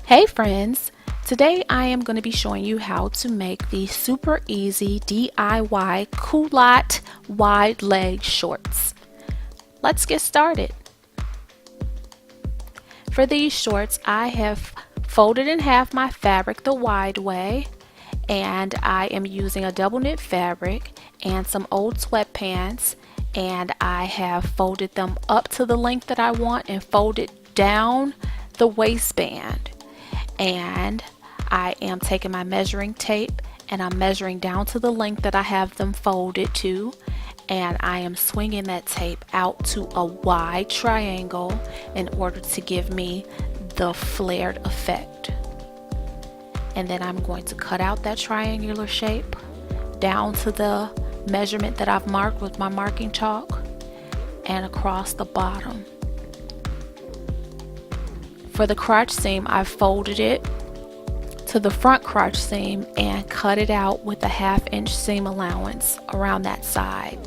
Hey friends! Today I am going to be showing you how to make the super easy DIY culotte wide leg shorts. Let's get started. For these shorts I have folded in half my fabric the wide way, and I am using a double knit fabric and some old sweatpants, and I have folded them up to the length that I want and folded down the waistband. And I am taking my measuring tape and I'm measuring down to the length that I have them folded to, and I am swinging that tape out to a wide triangle in order to give me the flared effect. And then I'm going to cut out that triangular shape down to the measurement that I've marked with my marking chalk and across the bottom. For the crotch seam, I've folded it to the front crotch seam and cut it out with a 1/2 inch seam allowance around that side.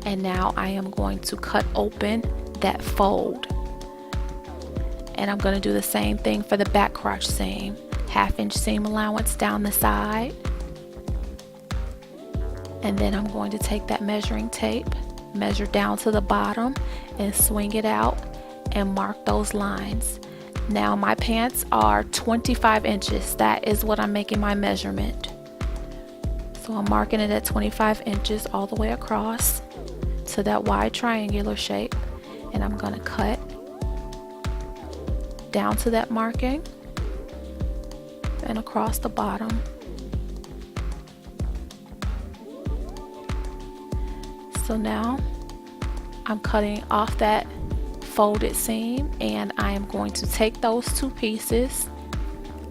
And now I am going to cut open that fold. And I'm going to do the same thing for the back crotch seam. 1/2 inch seam allowance down the side. And then I'm going to take that measuring tape, measure down to the bottom, and swing it out and mark those lines. Now my pants are 25 inches. That is what I'm making my measurement. So I'm marking it at 25 inches all the way across to that wide triangular shape. And I'm going to cut down to that marking and across the bottom. So now I'm cutting off that folded seam, and I am going to take those two pieces,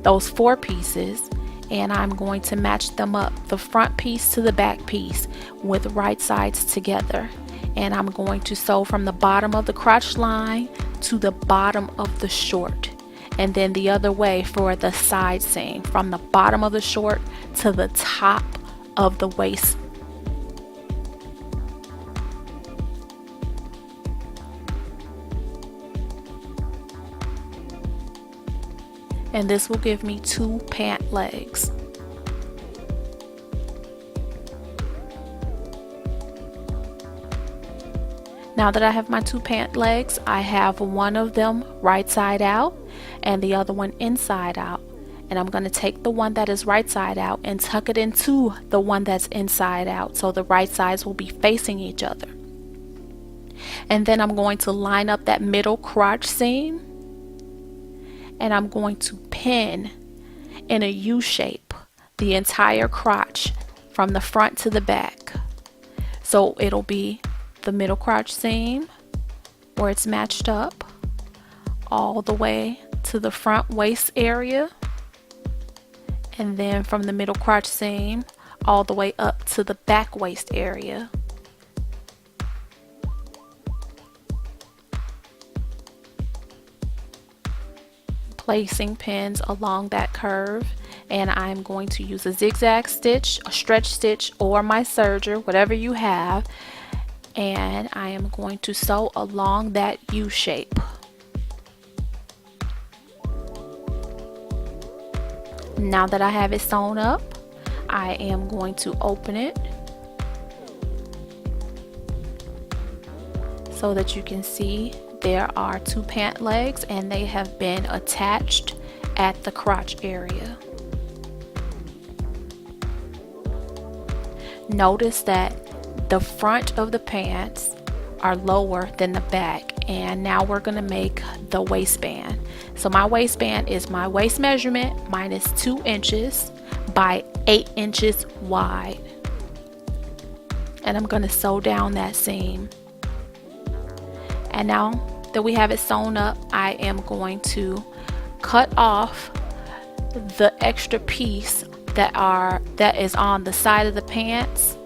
those 4 pieces, and I'm going to match them up, the front piece to the back piece, with right sides together. And I'm going to sew from the bottom of the crotch line to the bottom of the short, and then the other way for the side seam, from the bottom of the short to the top of the waist. And this will give me 2 pant legs. Now that I have my 2 pant legs, I have one of them right side out and the other one inside out. And I'm going to take the one that is right side out and tuck it into the one that's inside out, so the right sides will be facing each other. And then I'm going to line up that middle crotch seam, and I'm going to pin in a U shape the entire crotch from the front to the back. So it'll be the middle crotch seam where it's matched up all the way to the front waist area, and then from the middle crotch seam all the way up to the back waist area. Placing pins along that curve, and I'm going to use a zigzag stitch, a stretch stitch, or my serger, whatever you have, and I am going to sew along that U shape. Now that I have it sewn up, I am going to open it so that you can see there are 2 pant legs, and they have been attached at the crotch area. Notice that the front of the pants are lower than the back, and now we're going to make the waistband. So my waistband is my waist measurement minus 2 inches by 8 inches wide, and I'm going to sew down that seam. And now that we have it sewn up, I am going to cut off the extra piece that is on the side of the pants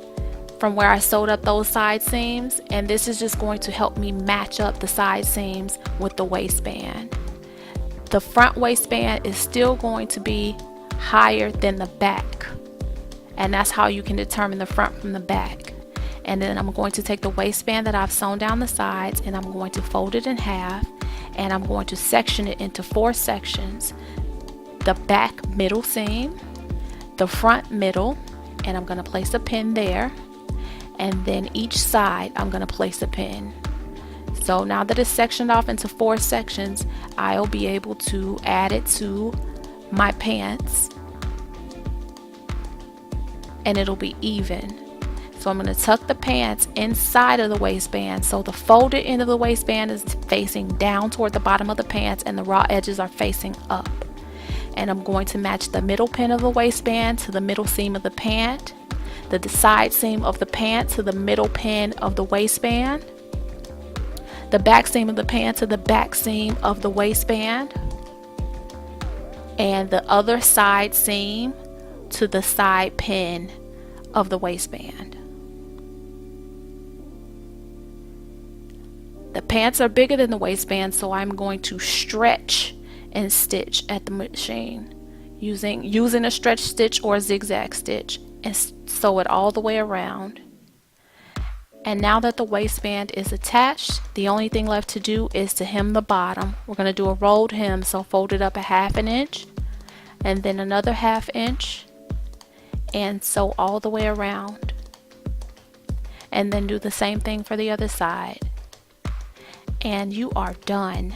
from where I sewed up those side seams, and this is just going to help me match up the side seams with the waistband. The front waistband is still going to be higher than the back, and that's how you can determine the front from the back. And then I'm going to take the waistband that I've sewn down the sides, and I'm going to fold it in half, and I'm going to section it into 4 sections. the back middle seam, the front middle, and I'm going to place a pin there, and then each side I'm going to place a pin. So now that it's sectioned off into 4 sections, I'll be able to add it to my pants and it'll be even. So I'm going to tuck the pants inside of the waistband, so the folded end of the waistband is facing down toward the bottom of the pants and the raw edges are facing up. And I'm going to match the middle pin of the waistband to the middle seam of the pant, the side seam of the pant to the middle pin of the waistband, the back seam of the pant to the back seam of the waistband, and the other side seam to the side pin of the waistband. The pants are bigger than the waistband, so I'm going to stretch and stitch at the machine using a stretch stitch or a zigzag stitch, and sew it all the way around. And now that the waistband is attached, the only thing left to do is to hem the bottom. We're going to do a rolled hem, so fold it up a 1/2 inch and then another 1/2 inch and sew all the way around, and then do the same thing for the other side, and you are done.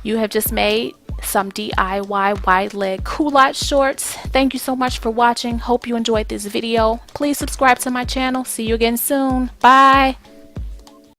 You have just made some DIY wide leg culotte shorts. Thank you so much for watching. Hope you enjoyed this video. Please subscribe to my channel. See you again soon. Bye.